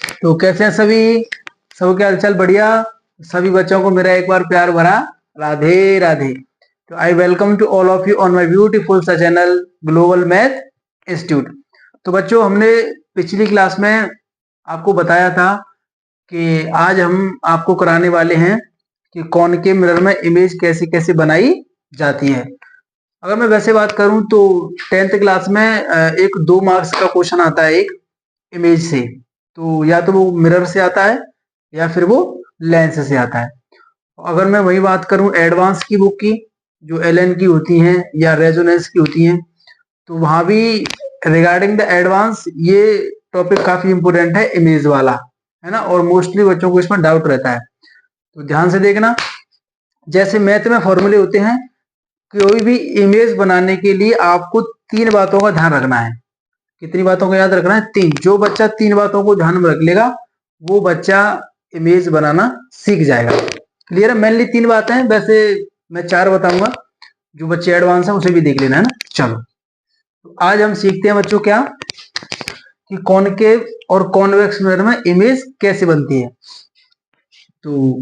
तो कैसे हैं सभी? सबके क्या हालचाल? बढ़िया। सभी बच्चों को मेरा एक बार प्यार भरा राधे राधे। तो I welcome to all of you on my beautiful सा चैनल ग्लोबल मैथ इंस्टीट्यूट। तो बच्चों, हमने पिछली क्लास में आपको बताया था कि आज हम आपको कराने वाले हैं कि कॉनकेव मिरर में इमेज कैसे कैसे बनाई जाती है। अगर मैं वैसे बात करूं तो 10th क्लास में एक 2 मार्क्स का क्वेश्चन आता है एक इमेज से। तो या तो वो मिरर से आता है या फिर वो लेंस से आता है। अगर मैं वही बात करूं एडवांस की बुक की, जो एलएन की होती हैं या रेजोनेंस की होती हैं, तो वहां भी रिगार्डिंग द एडवांस ये टॉपिक काफी इंपोर्टेंट है, इमेज वाला, है ना। और मोस्टली बच्चों को इसमें डाउट रहता है, तो ध्यान से देखना। जैसे मैथ में फॉर्मूले होते हैं, कोई भी इमेज बनाने के लिए आपको 3 बातों का ध्यान रखना है। कितनी बातों को याद रखना है? 3। जो बच्चा 3 बातों को ध्यान में रख लेगा वो बच्चा इमेज बनाना सीख जाएगा। क्लियर है? मेनली 3 बातें हैं, वैसे मैं 4 बताऊंगा, जो बच्चे एडवांस है उसे भी देख लेना, है ना। चलो, तो आज हम सीखते हैं बच्चों क्या, कि कॉनकेव और कॉन्वेक्स मिरर में इमेज कैसे बनती है। तो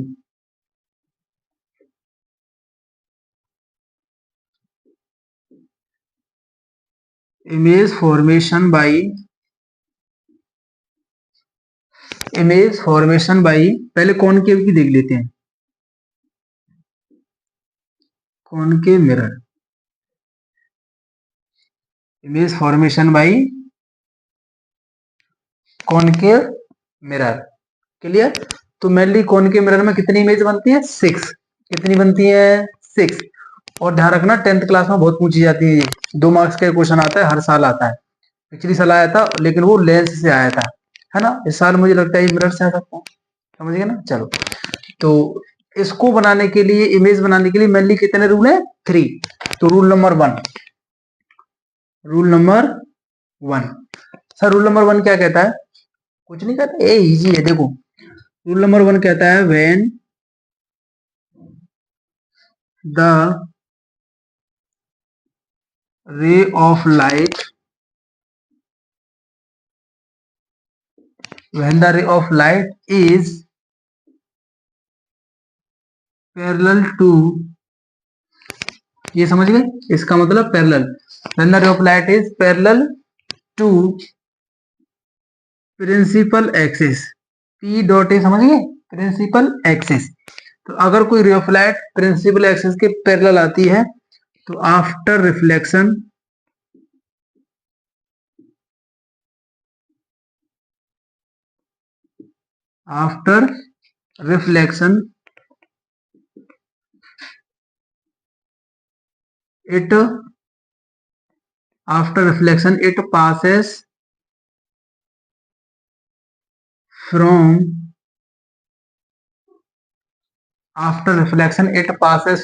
इमेज फॉर्मेशन बाई पहले कॉनकेव की देख लेते हैं। Concave mirror, image formation by concave mirror. Clear? तो मेनली कॉनकेव मिरर में कितनी इमेज बनती है? 6। कितनी बनती है? 6। और ध्यान रखना 10th क्लास में बहुत पूछी जाती है, 2 मार्क्स का क्वेश्चन आता है, हर साल आता है। पिछली साल आया था लेकिन वो लेंस से आया था, है ना। इस साल मुझे लगता है मिरर से आ सकता है, समझ गए ना। चलो, तो इसको बनाने के लिए, इमेज बनाने के लिए मेनली कितने रूल है? 3। तो rule number 1, sir rule number 1 क्या कहता है? कुछ नहीं कहता, ये इजी है, देखो। रूल नंबर 1 कहता है when the ray of light is parallel to, ये समझ गए? इसका मतलब parallel, when the ray of light is parallel to principal axis, P dot A, समझ गए? Principal axis. तो अगर कोई ray of light principal axis के पैरेलल आती है तो after reflection after reflection it it passes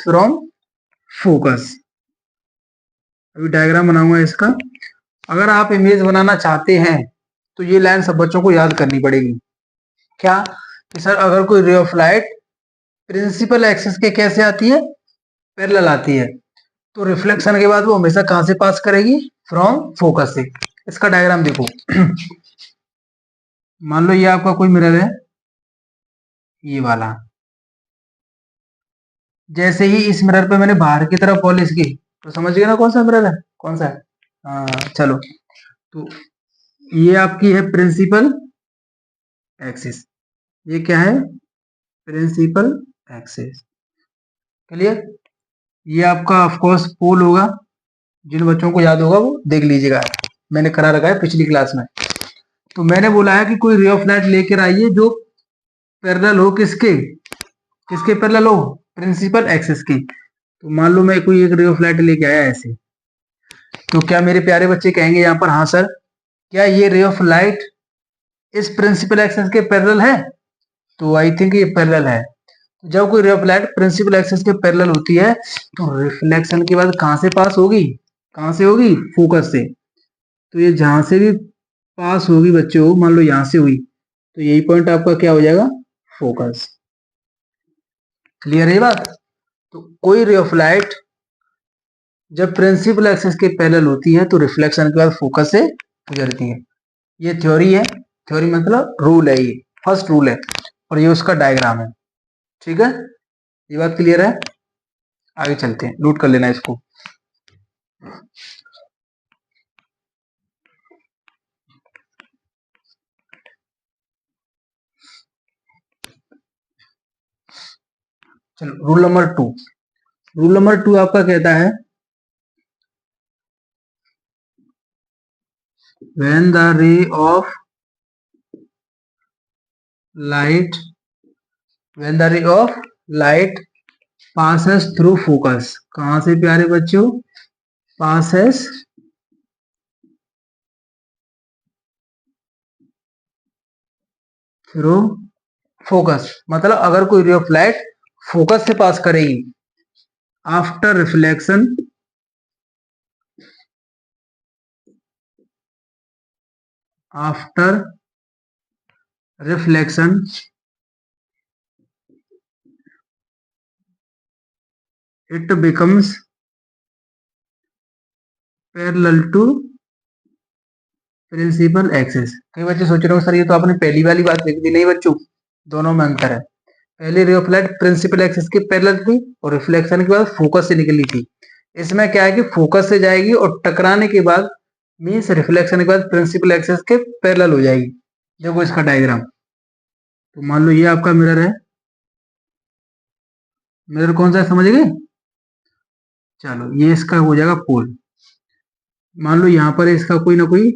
from focus. अभी डायग्राम बनाऊंगा इसका। अगर आप इमेज बनाना चाहते हैं तो ये लाइन सब बच्चों को याद करनी पड़ेगी। क्या? कि सर अगर कोई ray of light principal axis के कैसे आती है? पैरेलल आती है, तो रिफ्लेक्शन के बाद वो हमेशा कहां से पास करेगी? फ्रॉम फोकस से। इसका डायग्राम देखो। मान लो ये आपका कोई मिरर है, ये वाला। जैसे ही इस मिरर पे मैंने बाहर की तरफ पॉलिश की, तो समझ गए ना कौन सा मिरर है, कौन सा है? हाँ, चलो। तो ये आपकी है प्रिंसिपल एक्सिस, ये क्या है? Principal axis. क्लियर? ये आपका ऑफ कोर्स पोल होगा, जिन बच्चों को याद होगा वो देख लीजिएगा, मैंने करा रखा है पिछली क्लास में। तो मैंने बोला है कि कोई रे ऑफ लाइट लेकर आइए जो पैरेलल हो, किसके किसके पैरेलल हो? प्रिंसिपल एक्सिस की। तो मान लो मैं कोई एक रे ऑफ लाइट लेके आया ऐसे, तो क्या मेरे प्यारे बच्चे कहेंगे यहाँ पर, हाँ सर क्या ये रे ऑफ लाइट इस प्रिंसिपल एक्सिस के पैरेलल है? तो आई थिंक ये पैरेलल है। जब कोई ray of light principal axis के पैरेलल होती है तो रिफ्लेक्शन के बाद कहां से पास होगी? कहां से होगी? फोकस से। तो ये जहां से भी पास होगी बच्चों, मान लो यहां से हुई, तो यही पॉइंट आपका क्या हो जाएगा? फोकस। क्लियर है ये बात? तो कोई रे ऑफ लाइट जब प्रिंसिपल एक्सिस के पैरेलल होती है तो रिफ्लेक्शन के बाद फोकस से गुजरती है। ये थ्योरी है, थ्योरी मतलब रूल है, ये फर्स्ट रूल है और ये उसका डायग्राम है। ठीक है, ये बात क्लियर है। आगे चलते हैं, नोट कर लेना इसको। चलो रूल नंबर 2। रूल नंबर 2 आपका कहता है when the ray of light when the ray of light passes through focus, कहां से प्यारे बच्चों, passes थ्रू फोकस, मतलब अगर कोई रे ऑफ लाइट फोकस से पास करेगी after reflection after reflection it becomes parallel to principal axis. कई बच्चे सोच रहे हो सर ये तो आपने पहली वाली बात लिख दी। नहीं बच्चों, दोनों में अंतर है। पहले ray of light principal axis के पैरेलल थी और रिफ्लेक्शन के बाद फोकस से निकली थी। इसमें क्या है कि फोकस से जाएगी और टकराने के बाद मीन्स रिफ्लेक्शन के बाद प्रिंसिपल एक्सिस के पैरेलल हो जाएगी। देखो इसका डायग्राम, तो मान लो ये आपका मिरर है। मिरर कौन सा है समझ गए? चलो ये इसका हो जाएगा पोल। मान लो यहाँ पर इसका कोई ना कोई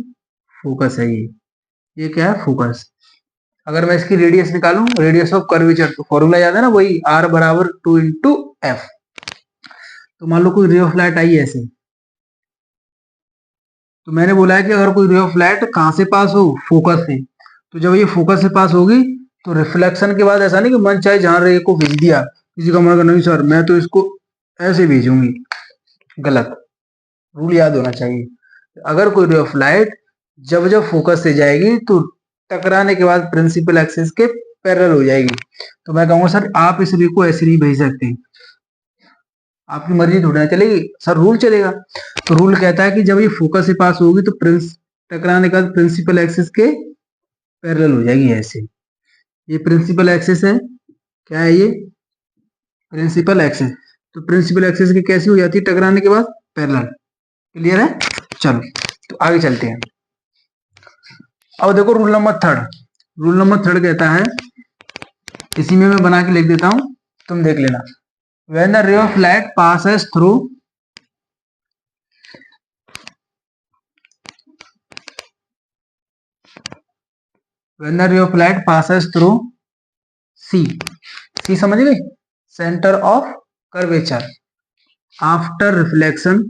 फोकस है, ये क्या है फोकस। अगर मैं इसकी रेडियस निकालूं, रेडियस ऑफ कर्वेचर, तो फॉर्मूला याद है ना, वही R बराबर 2 इंटू एफ। तो मान लो कोई रे ऑफ लाइट आई ऐसे, तो मैंने बोला है कि अगर कोई रे ऑफ लाइट कहां से पास हो, फोकस से, तो जब ये फोकस से पास होगी तो रिफ्लेक्शन के बाद ऐसा नहीं कि मन चाहे जहां रे को भेज दिया, किसी का मन नहीं सर मैं तो इसको ऐसे भेजूंगी, गलत। रूल याद होना चाहिए। अगर कोई रे ऑफ लाइट जब जब फोकस से जाएगी तो टकराने के बाद प्रिंसिपल एक्सिस के पैरेलल हो जाएगी। तो मैं कहूंगा सर आप इस रे को ऐसे नहीं भेज सकते, आपकी मर्जी थोड़ी ना चलेगी सर, रूल चलेगा। तो रूल कहता है कि जब ये फोकस से पास होगी तो टकराने के बाद प्रिंसिपल एक्सिस के पैरेलल हो जाएगी ऐसे। ये प्रिंसिपल एक्सिस है, क्या है ये प्रिंसिपल एक्सिस। तो प्रिंसिपल एक्सिस की कैसी हो जाती है टकराने के बाद, पैरेलल। क्लियर है? चलो तो आगे चलते हैं। अब देखो रूल नंबर 3। रूल नंबर 3 कहता है, इसी में मैं बना के लिख देता हूं, तुम देख लेना। When the ray of light passes through when the ray of light passes through C, C समझ गए, centre of curvature after reflection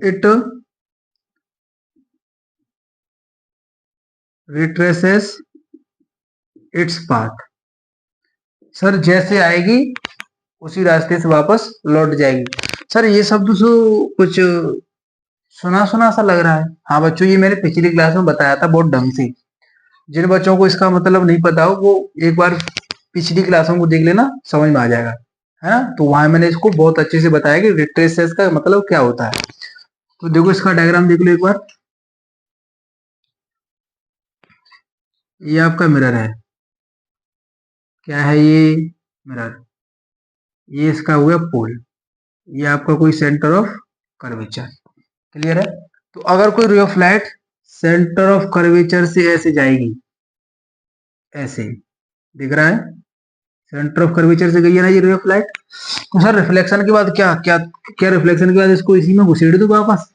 it retraces its path। Sir जैसे आएगी उसी रास्ते से वापस लौट जाएगी। सर ये शब्द तो कुछ सुना सुना सा लग रहा है। हाँ बच्चों, ये मैंने पिछली क्लास में बताया था बहुत ढंग से। जिन बच्चों को इसका मतलब नहीं पता हो वो एक बार पिछली क्लासों को देख लेना, समझ में आ जाएगा, है ना। तो वहां मैंने इसको बहुत अच्छे से बताया कि रिट्रेसेस का मतलब क्या होता है। तो देखो इसका डायग्राम देख लो एक बार। ये आपका मिरर है, क्या है ये मिरर, ये इसका हुआ पोल, ये आपका कोई सेंटर ऑफ कर्वेचर। क्लियर है? तो अगर कोई ray of light centre of curvature से ऐसे जाएगी, ऐसे दिख रहा है, सेंटर ऑफ कर्वेचर से गई है ना ये रे ऑफ लाइट, तो सर रिफ्लेक्शन के बाद क्या क्या क्या रिफ्लेक्शन के बाद इसको इसी में घुसेड़ दो वापस,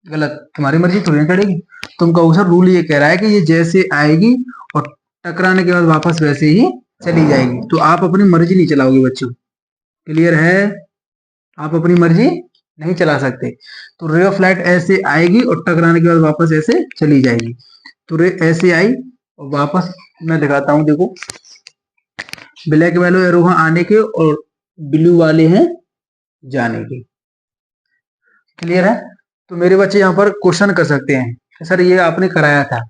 गलत। तुम्हारी मर्जी थोड़ी ना चढ़ेगी। तुम कहो सर रूल ये कह रहा है कि ये जैसे आएगी और टकराने के बाद वापस वैसे ही चली जाएगी, तो आप अपनी मर्जी नहीं चलाओगे बच्चों। क्लियर है? आप अपनी मर्जी नहीं चला सकते। तो रे ऑफ लाइट ऐसे आएगी और टकराने के बाद वापस ऐसे चली जाएगी। तो रे ऐसे आई और वापस मैं दिखाता हूं, देखो ब्लैक वाले एरो हैं आने के और ब्लू वाले हैं जाने के। क्लियर है? तो मेरे बच्चे यहाँ पर क्वेश्चन कर सकते हैं, सर ये आपने कराया था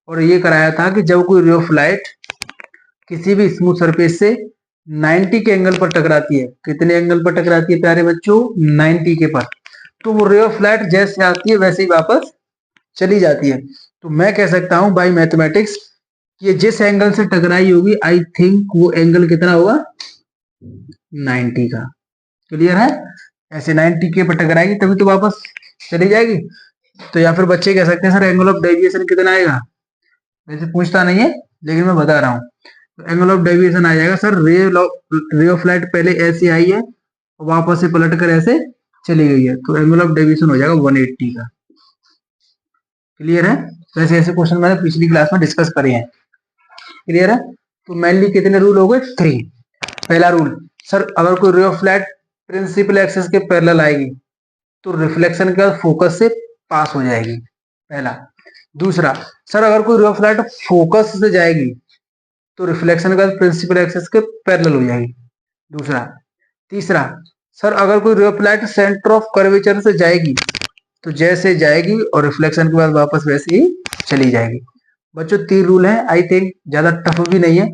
और ये कराया था कि जब कोई रे ऑफ लाइट किसी भी स्मूथ सरफेस से 90 के एंगल पर टकराती है। कितने एंगल पर टकराती है प्यारे बच्चों? 90 के पर। तो वो रे ऑफ लाइट जैसे आती है वैसे ही वापस चली जाती है। तो मैं कह सकता हूं बाय मैथमेटिक्स, ये जिस एंगल से टकराई होगी आई थिंक वो एंगल कितना होगा? 90 का। क्लियर है? ऐसे 90 के पर टकराएगी तभी तो वापस चली जाएगी। तो या फिर बच्चे कह सकते हैं सर एंगल ऑफ डेविएशन कितना आएगा? वैसे पूछता नहीं है लेकिन मैं बता रहा हूँ। तो एंगल ऑफ डेविएशन आ जाएगा सर, रे ऑफ लाइट पहले ऐसे आई है और वापस से पलट कर ऐसे चली गई है, तो एंगल ऑफ डेविएशन हो जाएगा 180 का। क्लियर है? वैसे ऐसे क्वेश्चन मैंने पिछली क्लास में डिस्कस करे हैं। क्लियर है? तो मेनली कितने रूल हो गए? 3। पहला रूल, सर अगर कोई ray of light principal axis के पैरेलल आएगी तो रिफ्लेक्शन के बाद फोकस से पास हो जाएगी, पहला। दूसरा, सर अगर कोई रे ऑफ लाइट फोकस से जाएगी तो रिफ्लेक्शन के बाद प्रिंसिपल एक्सिस के पैरेलल हो जाएगी, दूसरा। तीसरा, सर अगर कोई ray of light centre of curvature से जाएगी तो जैसे जाएगी और रिफ्लेक्शन के बाद वापस वैसे ही चली जाएगी। बच्चों 3 रूल है, आई थिंक ज्यादा टफ भी नहीं है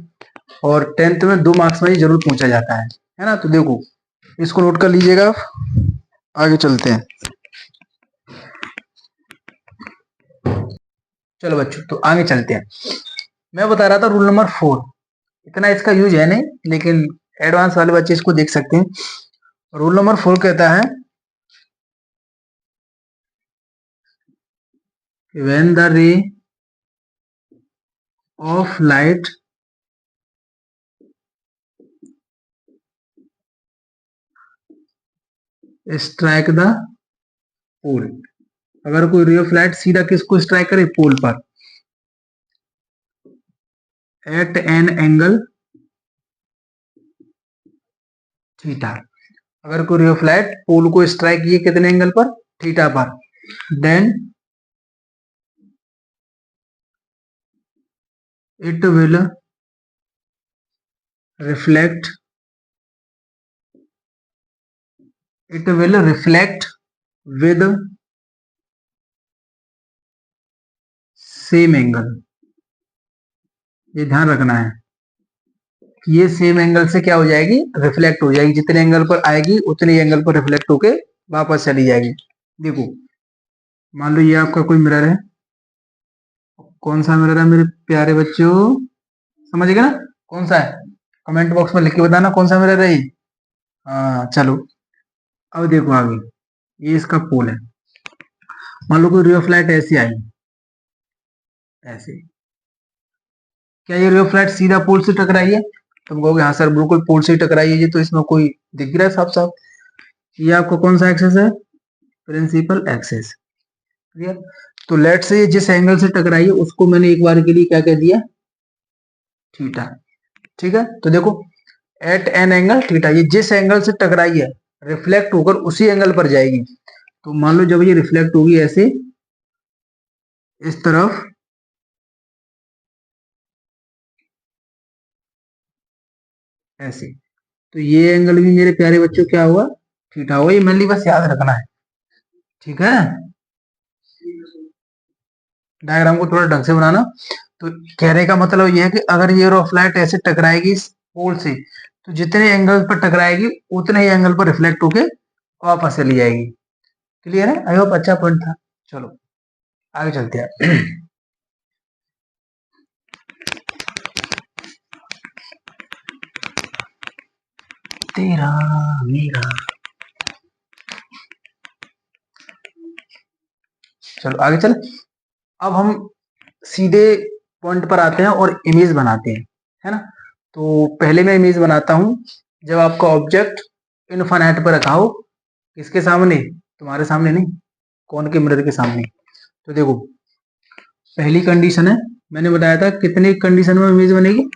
और 10th में 2 मार्क्स में ही जरूर पूछा जाता है ना। तो देखो इसको नोट कर लीजिएगा, आगे चलते हैं। चलो बच्चों तो आगे चलते हैं। मैं बता रहा था रूल नंबर 4, इतना इसका यूज है नहीं लेकिन एडवांस वाले बच्चे इसको देख सकते हैं। रूल नंबर 4 कहता है when the ray of light strike the pole, अगर कोई रे ऑफ लाइट सीधा किसको स्ट्राइक करे? पोल पर, एट एन एंगल थीटा। अगर कोई रे ऑफ लाइट पोल को स्ट्राइक किए कितने एंगल पर? थीटा पर, then it will reflect with same angle। ये ध्यान रखना है कि ये सेम एंगल से क्या हो जाएगी? रिफ्लेक्ट हो जाएगी। जितने एंगल पर आएगी उतने एंगल पर रिफ्लेक्ट होके वापस चली जाएगी। देखो मान लो ये आपका कोई मिरर है, कौन सा मिरर है मेरे प्यारे बच्चों? समझ गए ना कौन सा है? कमेंट बॉक्स में लिख के बताना कौन सा मिरर है ये। हाँ चलो अब देखो आगे, ये इसका पोल है। मान लो कोई रे ऑफ लाइट ऐसे आई, ऐसे, क्या ये रे ऑफ लाइट सीधा पोल से टकराई है? तुम कहोगे हाँ सर बिल्कुल पोल से ही टकराई है, ये तो इसमें कोई दिख रहा है साफ साफ। ये आपका कौन सा एक्सेस है? Principal axis. क्लियर? तो लेट से जिस एंगल से टकराई है उसको मैंने एक बार के लिए क्या कह दिया? थीटा। ठीक है? तो देखो एट एन एंगल थीटा, ये जिस एंगल से टकराई है रिफ्लेक्ट होकर उसी एंगल पर जाएगी। तो मान लो जब ये रिफ्लेक्ट होगी ऐसे इस तरफ, ऐसे, तो ये एंगल भी मेरे प्यारे बच्चों क्या हुआ? थीटा हुआ। ये मेनली बस याद रखना है। ठीक है? डायग्राम को थोड़ा ढंग से बनाना। तो कहने का मतलब ये है कि अगर ये रे ऑफ लाइट ऐसे टकराएगी इस पोल से तो जितने एंगल पर टकराएगी उतने ही एंगल पर रिफ्लेक्ट होके वापस चली जाएगी। क्लियर है? आई होप अच्छा पॉइंट था। चलो आगे चलते हैं। तेरा मेरा, चलो आगे चल। अब हम सीधे पॉइंट पर आते हैं और इमेज बनाते हैं, है ना। तो पहले मैं इमेज बनाता हूं जब आपका ऑब्जेक्ट इनफाइनाइट पर रखा हो। किसके सामने? तुम्हारे सामने नहीं, कौन के मिरर के सामने। तो देखो पहली कंडीशन है, मैंने बताया था कितने कंडीशन में इमेज बनेगी?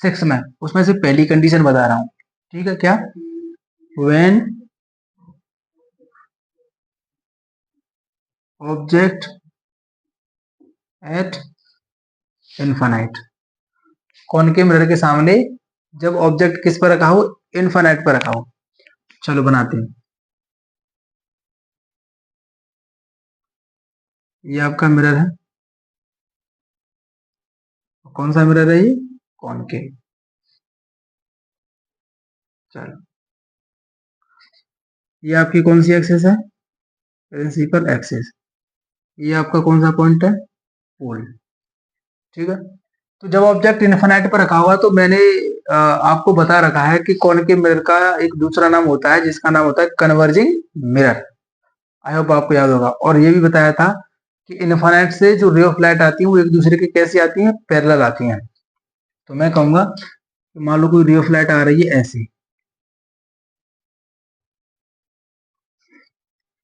6 में। उसमें से पहली कंडीशन बता रहा हूं। ठीक है? क्या? व्हेन ऑब्जेक्ट एट इनफाइनाइट, कौन के मिरर के सामने जब ऑब्जेक्ट किस पर रखा हो? इनफाइनाइट पर रखा हो। चलो बनाते हैं। ये आपका मिरर है, कौन सा मिरर है ये? कॉनकेव। चलो, ये आपकी कौन सी एक्सिस है? Principal axis. ये आपका कौन सा पॉइंट है? पोल। ठीक है। तो जब ऑब्जेक्ट इन्फिनाइट पर रखा हुआ तो मैंने आपको बता रखा है कि कॉनकेव मिरर का एक दूसरा नाम होता है जिसका नाम होता है कन्वर्जिंग मिरर। आई होप आपको याद होगा। और ये भी बताया था कि इन्फिनाइट से जो रे ऑफ लाइट आती है वो एक दूसरे के कैसी आती हैं? पैरेलल आती हैं। तो मैं कहूंगा कि मान लो कोई रे ऑफ लाइट आ रही है ऐसी,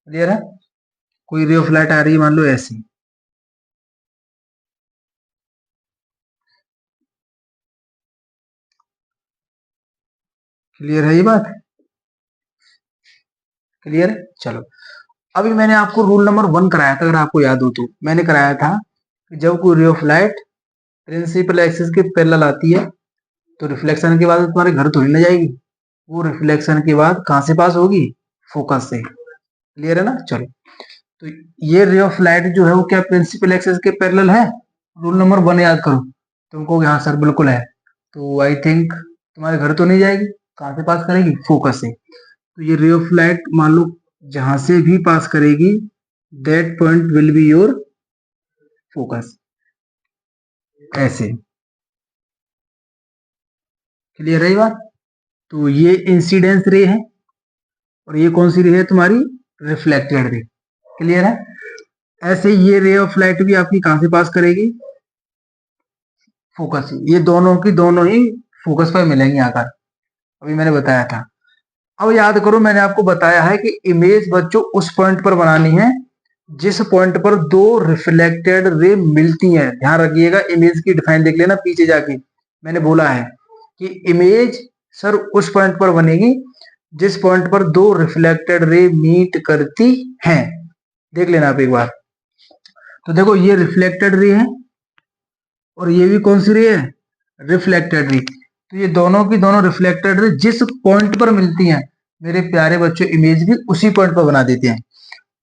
क्लियर है? कोई रे ऑफ लाइट आ रही है मान लो ऐसी, क्लियर है ये बात? क्लियर है? चलो, अभी मैंने आपको रूल नंबर 1 कराया था, अगर आपको याद हो तो मैंने कराया था कि जब कोई ray of light principal axis के पैरेलल आती है तो रिफ्लेक्शन के बाद तुम्हारे घर थोड़ी ना जाएगी, वो रिफ्लेक्शन के बाद कहां से पास होगी? फोकस से। क्लियर है ना? चलो, तो ये रे ऑफ लाइट जो है वो क्या प्रिंसिपल एक्सिस के पैरेलल है? रूल नंबर 1 याद करो। तुम कहोगे हाँ सर बिल्कुल है। तो आई थिंक तुम्हारे घर तो नहीं जाएगी, कहां से पास करेगी? फोकस से। तो ये रे ऑफ लाइट मान लो जहां से भी पास करेगी that point will be your focus, ऐसे। क्लियर है ये बात? तो ये इंसिडेंस रे है और ये कौन सी रे है तुम्हारी? Reflected ray. क्लियर है? ऐसे ये रे ऑफ लाइट भी आपकी कहां से पास करेगी? फोकस से। ये दोनों की दोनों ही फोकस पर मिलेंगी आकर, अभी मैंने बताया था। अब याद करो मैंने आपको बताया है कि इमेज बच्चों उस पॉइंट पर बनानी है जिस पॉइंट पर दो रिफ्लेक्टेड रे मिलती हैं। ध्यान रखिएगा, इमेज की डिफाइन देख लेना पीछे जाके, मैंने बोला है कि इमेज सर उस पॉइंट पर बनेगी जिस पॉइंट पर दो रिफ्लेक्टेड रे मीट करती हैं। देख लेना आप एक बार। तो देखो ये रिफ्लेक्टेड रे है और ये भी कौन सी रे है? Reflected ray. तो ये दोनों की दोनों रिफ्लेक्टेड रे जिस पॉइंट पर मिलती हैं मेरे प्यारे बच्चों इमेज भी उसी पॉइंट पर बना देते हैं।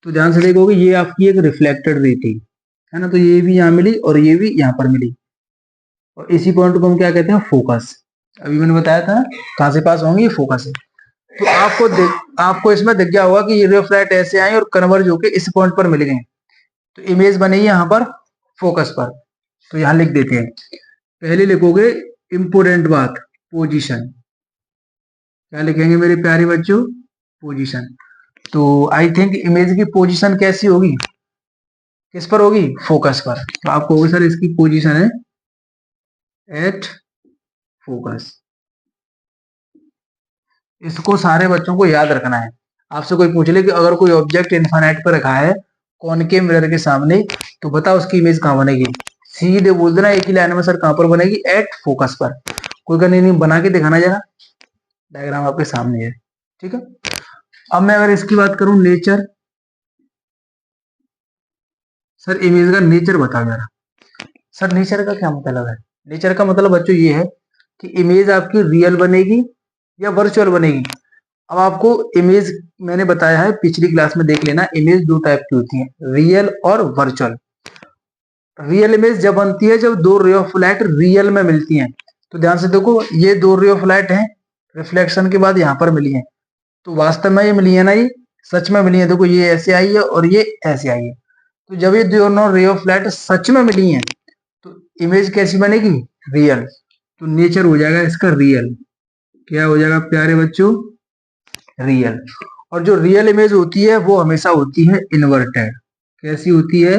तो ध्यान से देखोगे ये आपकी एक रिफ्लेक्टेड रे थी, है ना? तो ये भी यहाँ मिली और ये भी यहाँ पर मिली और इसी पॉइंट को हम क्या कहते हैं? फोकस। अभी मैंने बताया था कहां से पास होंगे? ये फोकस है। तो आपको इसमें दिख गया होगा कि ये रे ऑफ लाइट ऐसे आई और कन्वर्ज होकर इस पॉइंट पर मिल गए, तो इमेज बनेगी यहाँ पर फोकस पर। तो यहाँ लिख देते हैं, पहले लिखोगे इंपोर्टेंट बात, पोजीशन। क्या लिखेंगे मेरे प्यारे बच्चों? पोजीशन। तो आई थिंक इमेज की पोजीशन कैसी होगी? किस पर होगी? फोकस पर। तो आप कहोगे सर इसकी पोजीशन है एट फोकस। इसको सारे बच्चों को याद रखना है। आपसे कोई पूछ ले कि अगर कोई ऑब्जेक्ट इन्फिनाइट पर रखा है कॉनकेव मिरर के सामने तो बता उसकी इमेज कहां बनेगी? सीधे बोल देना एक ही लाइन में, सर कहां पर बनेगी? एट फोकस पर। कोई करनी नहीं, बना के दिखाना जरा, डायग्राम आपके सामने है। ठीक है। अब मैं अगर इसकी बात करूं नेचर, सर इमेज का नेचर बताओ जरा। सर नेचर का क्या मतलब है? नेचर का मतलब बच्चों ये है कि इमेज आपकी रियल बनेगी या वर्चुअल बनेगी। अब आपको इमेज मैंने बताया है पिछली क्लास में, देख लेना, इमेज दो टाइप की होती है, रियल और वर्चुअल। रियल इमेज जब बनती है जब दो रे ऑफ लाइट रियल में मिलती हैं। तो ध्यान से देखो ये दो रे ऑफ लाइट हैं, रिफ्लेक्शन के बाद यहाँ पर मिली है, तो वास्तव में ये मिली है ना, ये सच में मिली है। देखो ये ऐसे आई है और ये ऐसे आई है। तो जब ये दोनों रे ऑफ लाइट सच में मिली हैं तो इमेज कैसी बनेगी? रियल। तो नेचर हो जाएगा इसका रियल। क्या हो जाएगा प्यारे बच्चों? रियल। और जो रियल इमेज होती है वो हमेशा होती है इन्वर्टेड। कैसी होती है?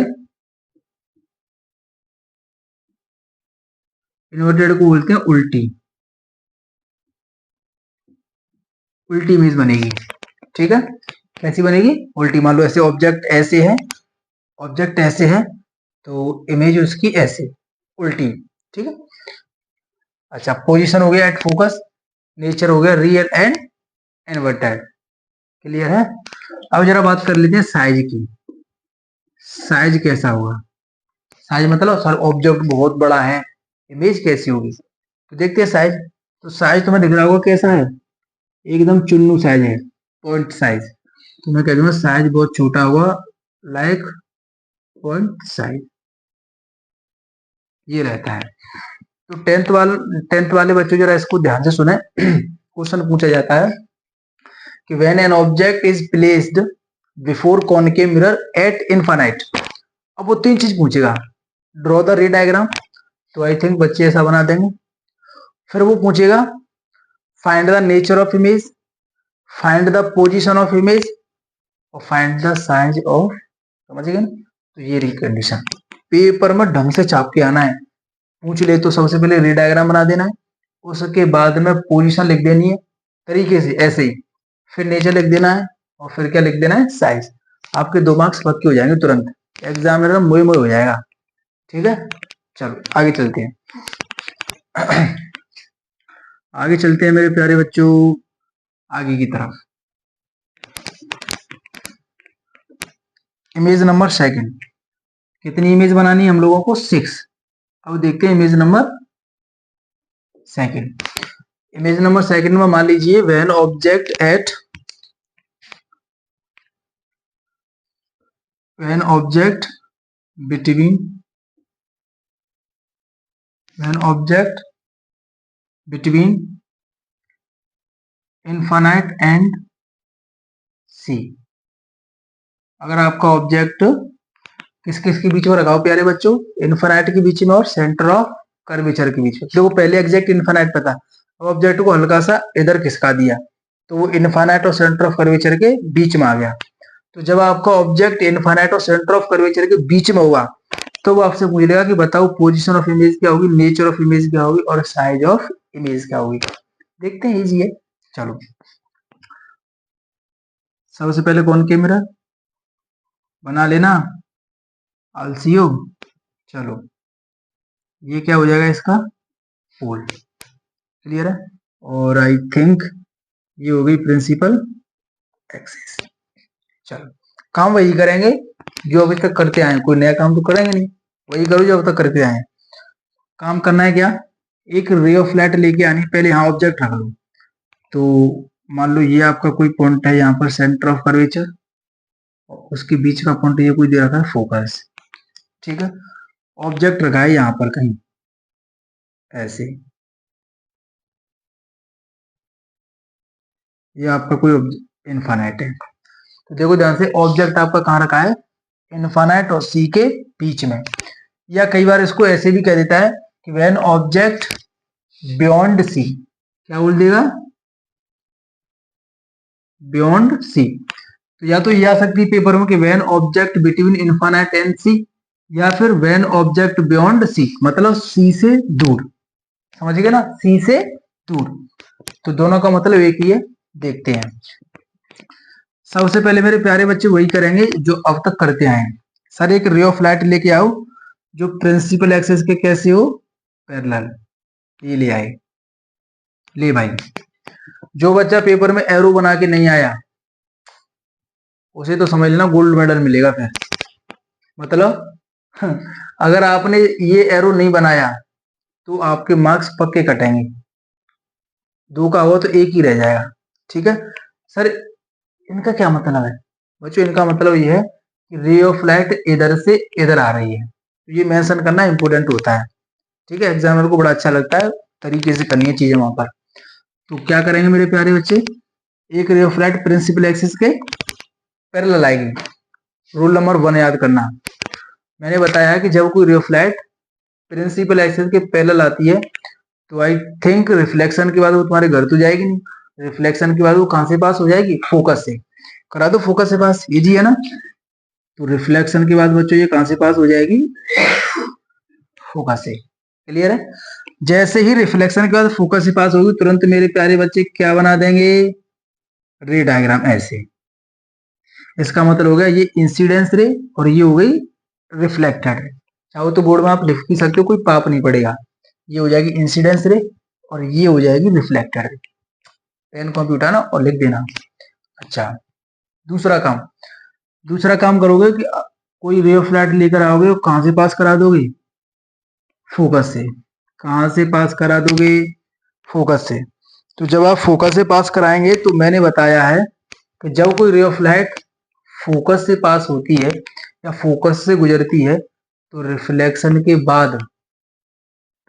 इन्वर्टेड को बोलते हैं उल्टी। उल्टी इमेज बनेगी। ठीक है। कैसी बनेगी? उल्टी। मान लो ऐसे ऑब्जेक्ट ऐसे है, ऑब्जेक्ट ऐसे है तो इमेज उसकी ऐसे उल्टी। ठीक है। अच्छा, पोजीशन हो गया एट फोकस, नेचर हो गया रियल एंड इन्वर्टेड। क्लियर है? अब जरा बात कर लेते हैं साइज की। साइज कैसा होगा? साइज मतलब सर ऑब्जेक्ट बहुत बड़ा है, इमेज कैसी होगी? तो देखते हैं साइज। तो साइज तुम्हें दिख रहा होगा कैसा है? एकदम चुन्नू साइज है, पॉइंट साइज। तो मैं कह दूंगा साइज बहुत छोटा हुआ, लाइक पॉइंट साइज, ये रहता है। तो टेंथ वाले बच्चों जरा इसको ध्यान से सुने। क्वेश्चन पूछा जाता है कि when an object is placed before concave mirror at infinite, अब वो 3 चीज पूछेगा, ड्रॉ द रे डायग्राम, तो आई थिंक बच्चे ऐसा बना देंगे। फिर वो पूछेगा find the nature of image, find the position of image और फाइंड द साइज ऑफ, समझ गए ना? तो ये रही कंडीशन, पेपर में ढंग से छाप के आना है। पूछ ले तो सबसे पहले रे डायग्राम बना देना है, उसके बाद में पोजीशन लिख देनी है तरीके से ऐसे ही, फिर नेचर लिख देना है और फिर क्या लिख देना है, साइज। आपके 2 मार्क्स पक्के हो जाएंगे तुरंत, एग्जामिनर मोए मोए हो जाएगा। ठीक है, चलो आगे चलते हैं। आगे चलते हैं मेरे प्यारे बच्चों, आगे की तरफ। इमेज नंबर सेकंड, कितनी इमेज बनानी है हम लोगों को, 6। अब देखते हैं image number second. Image number second में मान लीजिए when object at, when object between, when object between infinite and C. अगर आपका ऑब्जेक्ट किस किस के बीच में रखा हो प्यारे बच्चों, इनफाइनाइट के बीच में और सेंटर ऑफ कर्वेचर के बीच में। देखो पहले एग्जैक्ट इनफाइनाइट पता, अब ऑब्जेक्ट को हल्का सा इधर खिसका दिया तो वो इनफाइनाइट और सेंटर ऑफ कर्वेचर के बीच में आ गया। तो जब आपका ऑब्जेक्ट इनफाइनाइट और सेंटर ऑफ कर्वेचर के बीच में हुआ तो वो आपसे पूछेगा कि बताओ पोजीशन ऑफ इमेज क्या होगी, नेचर ऑफ इमेज क्या होगी और साइज ऑफ इमेज क्या होगी। देखते हैं, इजी है। चलो सबसे पहले कौन कैमरा बना लेना, आलसीओ। चलो ये क्या हो जाएगा, इसका पोल, क्लियर है। और आई थिंक ये हो गई प्रिंसिपल एक्सिस। चलो काम वही करेंगे जो अभी तक करते आए, कोई नया काम तो करेंगे नहीं, वही करो जो अब तक करते आए। काम करना है क्या, एक रे ऑफ लाइट लेके आनी, पहले यहाँ ऑब्जेक्ट रख लो। तो मान लो ये आपका कोई पॉइंट है यहाँ पर सेंटर ऑफ कर्वेचर, उसके बीच का पॉइंट ये कोई दे रखा है फोकस, ठीक है। ऑब्जेक्ट रखा है यहाँ पर कहीं ऐसे, ये आपका कोई इनफाइनाइट है। तो देखो ध्यान से, ऑब्जेक्ट आपका कहाँ रखा है, इनफाइनाइट और सी के बीच में। या कई बार इसको ऐसे भी कह देता है कि व्हेन ऑब्जेक्ट बियॉन्ड सी, क्या बोल देगा, बियॉन्ड सी। तो या तो ये आ सकती है पेपर में कि when object between infinite and C, या फिर व्हेन ऑब्जेक्ट बियॉन्ड सी, मतलब सी से दूर, समझ गए ना, सी से दूर। तो दोनों का मतलब एक ही है, देखते हैं। सबसे पहले मेरे प्यारे बच्चे वही करेंगे जो अब तक करते आए हैं। सर एक रे ऑफ लाइट लेके आओ जो प्रिंसिपल एक्सिस के कैसे हो, पैरेलल, ये ले आए। ले भाई, जो बच्चा पेपर में एरो बना के नहीं आया उसे तो समझ लेना गोल्ड मेडल मिलेगा फिर। मतलब अगर आपने ये एरो नहीं बनाया तो आपके मार्क्स पक्के कटेंगे, 2 का हुआ तो 1 ही रह जाएगा, ठीक है। सर इनका क्या मतलब है बच्चों, इनका मतलब ये है कि रे ऑफ लाइट इधर से इधर आ रही है, तो ये मेंशन करना इंपोर्टेंट होता है, ठीक है। एग्जामिनर को बड़ा अच्छा लगता है, तरीके से करनी है चीजें वहां पर। तो क्या करेंगे मेरे प्यारे बच्चे, एक ray of light principal axis के पैरेलल आएगी। रूल नंबर 1 याद करना, मैंने बताया है कि जब कोई ray of light principal axis के पैरेलल आती है तो आई थिंक रिफ्लेक्शन के बाद वो तुम्हारे घर तो जाएगी नहीं, रिफ्लेक्शन के बाद वो कहां से पास हो जाएगी, फोकस से। करा दो फोकस से पास, इजी है ना। तो रिफ्लेक्शन के बाद बच्चों ये कहां से पास हो जाएगी, फोकस से, क्लियर है। जैसे ही रिफ्लेक्शन के बाद फोकस से पास होगी तुरंत मेरे प्यारे बच्चे क्या बना देंगे, रे डायग्राम ऐसे। इसका मतलब हो गया ये इंसिडेंस रे और ये हो गई रिफ्लेक्टेड रे। चाहो तो बोर्ड में आप लिख भी सकते हो, कोई पाप नहीं पड़ेगा। ये हो जाएगी इंसिडेंस रे और ये हो जाएगी रिफ्लेक्टेड रे। पेन कॉपी उठाना और लिख देना। अच्छा दूसरा काम करोगे कि कोई रे ऑफ लाइट लेकर आओगे और कहां से पास करा दोगे, फोकस से। कहां से पास करा दोगे, फोकस से। तो जब आप फोकस से पास कराएंगे तो मैंने बताया है कि जब कोई रे ऑफ लाइट फोकस से पास होती है या फोकस से गुजरती है तो रिफ्लेक्शन के बाद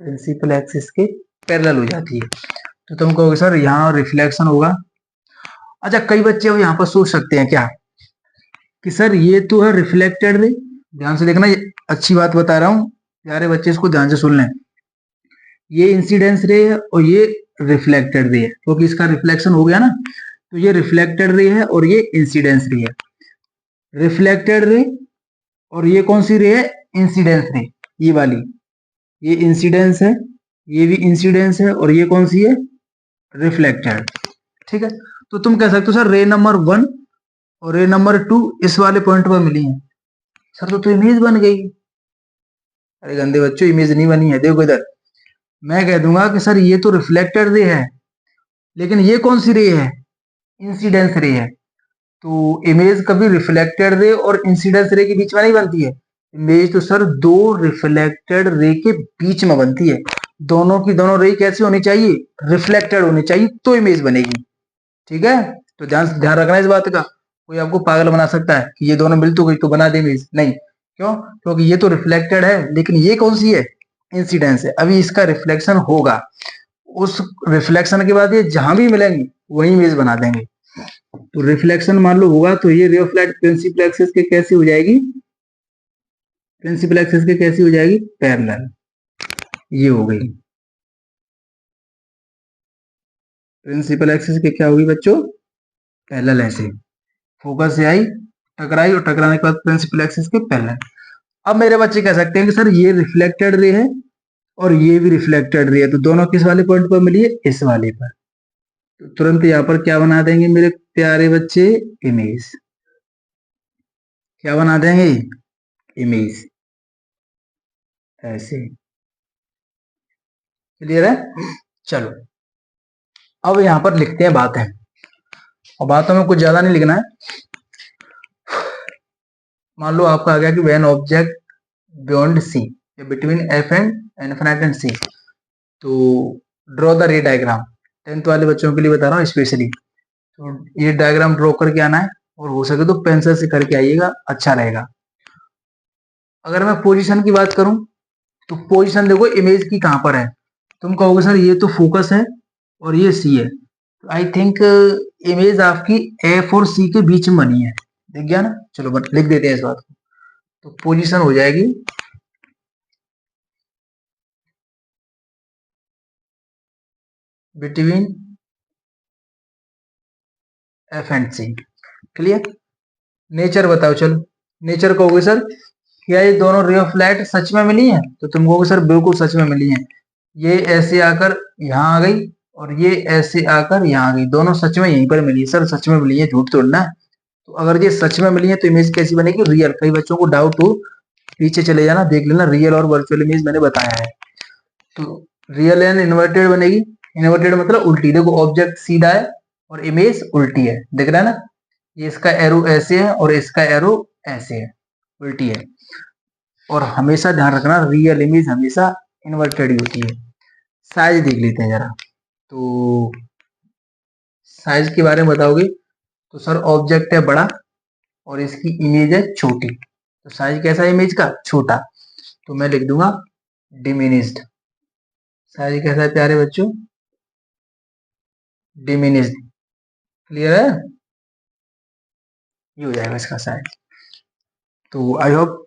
प्रिंसिपल एक्सिस के पैरेलल हो जाती है। तो तुम कहोगे सर यहाँ रिफ्लेक्शन होगा। अच्छा, कई बच्चे अब यहाँ पर सोच सकते हैं क्या कि सर ये तो है रिफ्लेक्टेड रे। ध्यान से देखना, ये अच्छी बात बता रहा हूँ, प्यारे बच्चे इसको ध्यान से सुन लें। ये इंसिडेंस रे है और ये रिफ्लेक्टेड रे है, क्योंकि इसका रिफ्लेक्शन हो गया ना, तो ये रिफ्लेक्टेड रे है और ये इंसिडेंस रे है। रिफ्लेक्टेड रे और ये कौन सी रे है? इंसिडेंस रे, ये वाली, ये इंसिडेंस है, ये भी इंसिडेंस है, और ये कौन सी है? रिफ्लेक्टेड। ठीक है, तो तुम कह सकते हो सर रे नंबर 1 और रे नंबर 2 इस वाले पॉइंट पर मिली है। सर तो इमेज बन गई। अरे गंदे बच्चों, इमेज नहीं बनी है, देखो इधर। मैं कह दूंगा कि सर ये तो रिफ्लेक्टेड रे है, लेकिन ये कौन सी रे है? इंसिडेंस रे है। तो इमेज कभी रिफ्लेक्टेड रे और इंसिडेंस रे के बीच में नहीं बनती है। इमेज तो सर दो रिफ्लेक्टेड रे के बीच में बनती है। दोनों की दोनों रे कैसी होनी चाहिए? रिफ्लेक्टेड होनी चाहिए, तो इमेज बनेगी। ठीक है, तो ध्यान रखना इस बात का। कोई आपको पागल बना सकता है कि ये दोनों मिल तो गई तो बना दे इमेज, नहीं। क्यों? क्योंकि ये तो रिफ्लेक्टेड है, लेकिन ये कौन सी है? इंसिडेंस है। अभी इसका रिफ्लेक्शन होगा, उस रिफ्लेक्शन के बाद ये जहां भी मिलेंगे वही इमेज बना देंगे। तो रिफ्लेक्शन मान लो होगा, तो ये रे ऑफ लाइट प्रिंसिपल एक्सिस के कैसी हो जाएगी? प्रिंसिपल एक्सिस के कैसी हो जाएगी? पैरेलल। ये हो गई प्रिंसिपल एक्सिस के, क्या होगी बच्चों? पैरेलल। ऐसे फोकस से आई, टकराई, और टकराने के बाद प्रिंसिपल एक्सिस के पैरेलल। अब मेरे बच्चे कह सकते हैं कि सर ये रिफ्लेक्टेड रे है और ये भी रिफ्लेक्टेड रे है, तो दोनों किस वाले पॉइंट पर मिली है? इस वाले पर। तो तुरंत यहाँ पर क्या बना देंगे मेरे प्यारे बच्चे? इमेज। क्या बना देंगे? इमेज। ऐसे क्लियर है? चलो अब यहाँ पर लिखते हैं बातें, और बातों में कुछ ज्यादा नहीं लिखना है। मान लो आपका आ गया कि when object beyond C, between F and infinite and C, तो ड्रॉ द रे डायग्राम। 10th वाले बच्चों के लिए बता रहा हूँ स्पेशली। तो ये डायग्राम ड्रॉ करके आना है, और हो सके तो पेंसिल से करके आइएगा, अच्छा रहेगा। अगर मैं पोजीशन की बात करूं, तो पोजीशन देखो इमेज की कहां पर है। तुम कहोगे सर ये तो फोकस है और ये सी है, तो आई थिंक इमेज आपकी एफ और सी के बीच में बनी है। दिख गया ना? चलो लिख देते हैं इस बात को। तो पोजीशन हो जाएगी between F and C. Clear? Nature बताओ। चलो नेचर कहोगे सर क्या ये दोनों रे ऑफ लाइट सच में मिली हैं? तो तुम कहोगे सर बिल्कुल सच में मिली हैं। ये ऐसे आकर यहाँ आ गई और ये ऐसे आकर यहाँ आ गई, दोनों सच में यहीं पर मिली है। सर सच में मिली है, झूठ थोड़ी ना। तो अगर ये सच में मिली है तो इमेज कैसी बनेगी? रियल। कई बच्चों को डाउट हो, पीछे चले जाना, देख लेना, रियल और वर्चुअल इमेज मैंने बताया है। तो रियल एंड इन्वर्टेड बनेगी। इन्वर्टेड मतलब उल्टी। देखो ऑब्जेक्ट सीधा है और इमेज उल्टी है, दिख रहा है ना? ये इसका एरो ऐसे है और इसका एरो ऐसे है, उल्टी है। और हमेशा ध्यान रखना रियल इमेज हमेशा इन्वर्टेड ही होती है। साइज देख लेते हैं जरा। तो साइज के बारे में बताओगे तो सर ऑब्जेक्ट है बड़ा और इसकी इमेज है छोटी, तो साइज कैसा है इमेज का? छोटा। तो मैं लिख दूंगा डिमिनिस्ड। साइज कैसा है प्यारे बच्चों? डिमिनिस्ड। क्लियर है? ये हो जाएगा इसका साइज। तो आई होप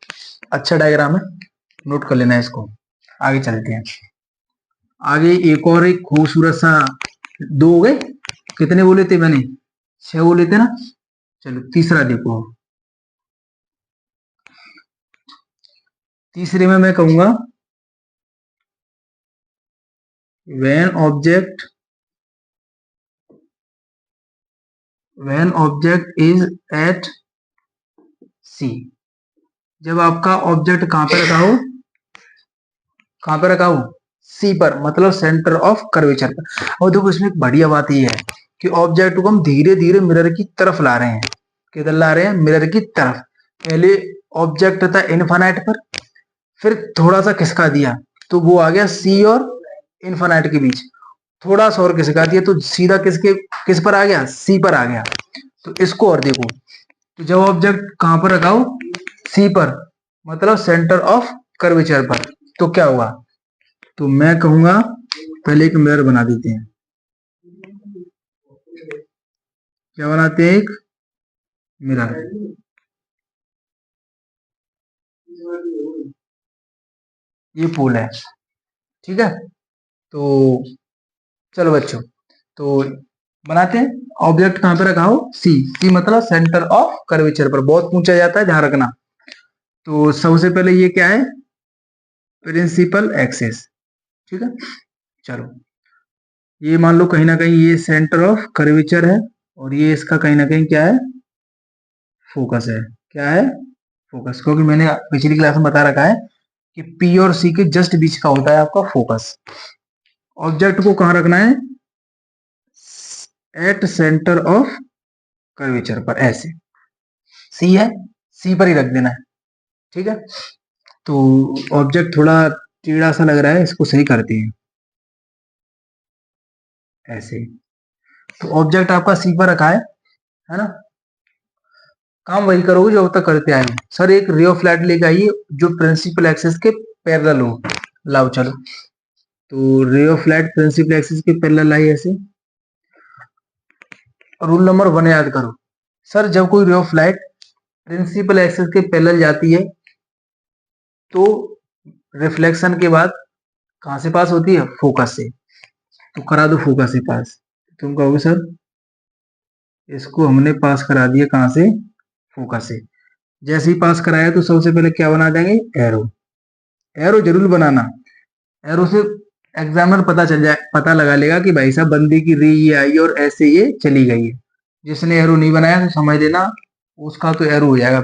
अच्छा डायग्राम है, नोट कर लेना है इसको। आगे चलते हैं। आगे एक और एक खूबसूरत सा, दो हो गए, कितने बोले थे मैंने? 6 बोले थे ना। चलो तीसरा देखो। तीसरे में मैं कहूंगा when object is at C। जब आपका ऑब्जेक्ट कहां पे रखा हो? कहां पे रखा हो? सी पर, मतलब सेंटर ऑफ कर्वेचर पर। और देखो इसमें एक बढ़िया बात यह है कि ऑब्जेक्ट को हम धीरे धीरे मिरर की तरफ ला रहे हैं। किधर ला रहे हैं? मिरर की तरफ। पहले ऑब्जेक्ट था इनफाइनाइट पर, फिर थोड़ा सा खिसका दिया तो वो आ गया सी और इनफाइनाइट के बीच। थोड़ा सा और खिसका दिया तो सीधा किस पर आ गया? सी पर आ गया। तो इसको और देखो, तो जब ऑब्जेक्ट कहां पर रखा हो? सी पर, मतलब सेंटर ऑफ कर्वेचर पर, तो क्या होगा? तो मैं कहूंगा पहले एक मिरर बना देते हैं। क्या बनाते हैं? एक मिरर। ये पोल है, ठीक है। तो चलो बच्चों, तो बनाते हैं। ऑब्जेक्ट कहाँ पे रखा हो? सी। सी मतलब सेंटर ऑफ कर्वेचर पर। बहुत पूछा जाता है, ध्यान रखना। तो सबसे पहले ये क्या है? प्रिंसिपल एक्सिस, ठीक है। चलो, ये मान लो कहीं ना कहीं ये सेंटर ऑफ कर्वेचर है, और ये इसका कहीं ना कहीं क्या है? फोकस है। क्या है? फोकस। क्योंकि मैंने पिछली क्लास में बता रखा है कि पी और सी के जस्ट बीच का होता है आपका फोकस। ऑब्जेक्ट को कहाँ रखना है? एट सेंटर ऑफ कर्वेचर पर, ऐसे। सी है, सी पर ही रख देना है, ठीक है। तो ऑब्जेक्ट थोड़ा टेढ़ा सा लग रहा है, इसको सही करते हैं, ऐसे। तो ऑब्जेक्ट आपका सी पर रखा है ना। काम वही करोगे जो अब तक करते आए हो। सर एक रे ऑफ लाइट लेके आइए जो प्रिंसिपल एक्सिस के पैरेलल हो। लाओ चलो। तो ray of light principal axis के पैरेलल आई ऐसे। रूल नंबर 1 याद करो। सर जब कोई ray of light principal axis के पैरेलल जाती है तो रिफ्लेक्शन के बाद कहां से पास होती है? फोकस से। तो करा दो फोकस से पास। तुम कहोगे सर इसको हमने पास करा दिया कहां से? फोकस से। जैसे ही पास कराया तो सबसे पहले क्या बना देंगे? एरो। एरो जरूर बनाना। एरो से एग्जामिनर पता लगा लेगा कि भाई साहब बंदे की रे ये आई और ऐसे ये चली गई है। जिसने एरो नहीं बनाया तो समझ लेना उसका तो एरो हो जाएगा।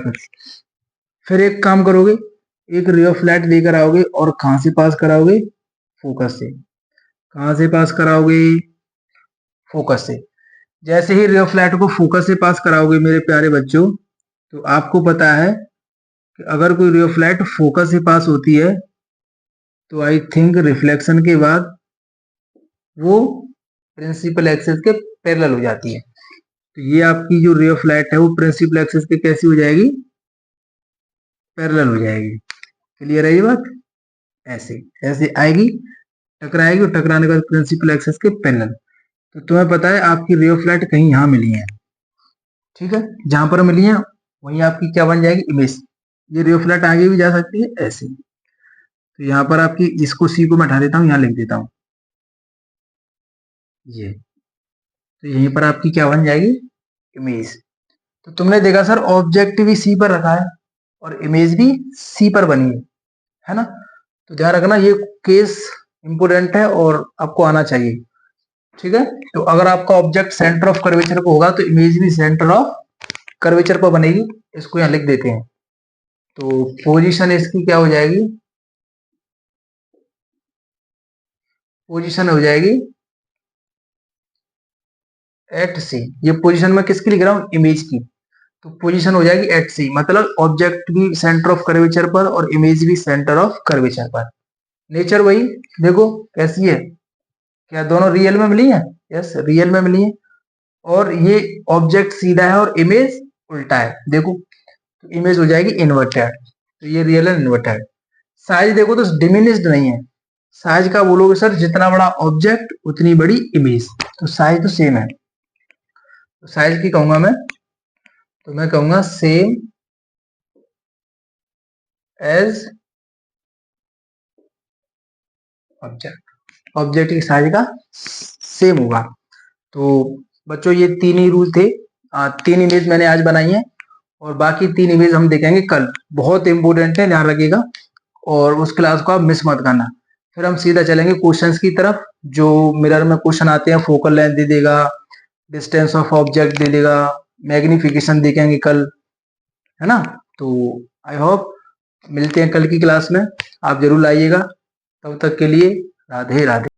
फिर एक काम करोगे, एक रे ऑफ लाइट लेकर आओगे और कहां से पास कराओगे? फोकस से। कहां से पास कराओगे? फोकस से। जैसे ही रे ऑफ लाइट को फोकस से पास कराओगे मेरे प्यारे बच्चों, तो आपको पता है कि अगर कोई रे ऑफ लाइट फोकस से पास होती है तो आई थिंक रिफ्लेक्शन के बाद वो प्रिंसिपल एक्सिस के पैरेलल हो जाती है। तो ये आपकी जो रे ऑफ लाइट है वो प्रिंसिपल एक्सिस के कैसी हो जाएगी? पैरेलल हो जाएगी। क्लियर है ये बात? ऐसे ऐसे आएगी, टकराएगी, और टकराने के बाद प्रिंसिपल एक्सिस के पैरेलल। तो तुम्हें पता है आपकी रे ऑफ लाइट कहीं यहाँ मिली है, ठीक है। जहां पर मिली है वहीं आपकी क्या बन जाएगी? इमेज। ये रे ऑफ लाइट आगे भी जा सकती है ऐसे। तो यहाँ पर आपकी इसको सी को मैं हटा देता हूँ, यहाँ लिख देता हूँ ये। तो यहीं पर आपकी क्या बन जाएगी? इमेज। तो तुमने देखा सर ऑब्जेक्ट भी सी पर रखा है और इमेज भी सी पर बनी है ना। तो ध्यान रखना ये केस इंपोर्टेंट है और आपको आना चाहिए, ठीक है। तो अगर आपका ऑब्जेक्ट सेंटर ऑफ कर्वेचर को होगा तो इमेज भी सेंटर ऑफ कर्वेचर पर बनेगी। इसको यहाँ लिख देते हैं। तो पोजीशन इसकी क्या हो जाएगी? पोजीशन हो जाएगी एट सी। ये पोजीशन में किसकी लिख रहा हूँ? इमेज की। तो पोजीशन हो जाएगी एट सी, मतलब ऑब्जेक्ट भी सेंटर ऑफ कर्वेचर पर और इमेज भी सेंटर ऑफ कर्वेचर पर। नेचर वही, देखो कैसी है। क्या दोनों रियल में मिली है? यस, रियल में मिली है। और ये ऑब्जेक्ट सीधा है और इमेज उल्टा है, देखो। तो इमेज हो जाएगी इन्वर्टेड। तो ये रियल है इन्वर्टेड। साइज देखो तो डिमिनिश्ड नहीं है। साइज का बोलोगे सर जितना बड़ा ऑब्जेक्ट उतनी बड़ी इमेज, तो साइज तो सेम है। तो साइज की कहूंगा मैं, तो मैं कहूंगा सेम एज ऑब्जेक्ट। ऑब्जेक्ट की साइज का सेम होगा। तो बच्चों ये तीन ही रूल थे। तीन इमेज मैंने आज बनाई है और बाकी तीन इमेज हम देखेंगे कल। बहुत इंपॉर्टेंट है, ध्यान रखिएगा और उस क्लास को आप मिस मत करना। फिर हम सीधा चलेंगे क्वेश्चंस की तरफ। जो मिरर में क्वेश्चन आते हैं, फोकल लेंथ दे देगा, डिस्टेंस ऑफ ऑब्जेक्ट दे देगा, मैग्निफिकेशन देखेंगे कल, है ना। तो आई होप मिलते हैं कल की क्लास में। आप जरूर आइएगा। तब तक के लिए राधे राधे।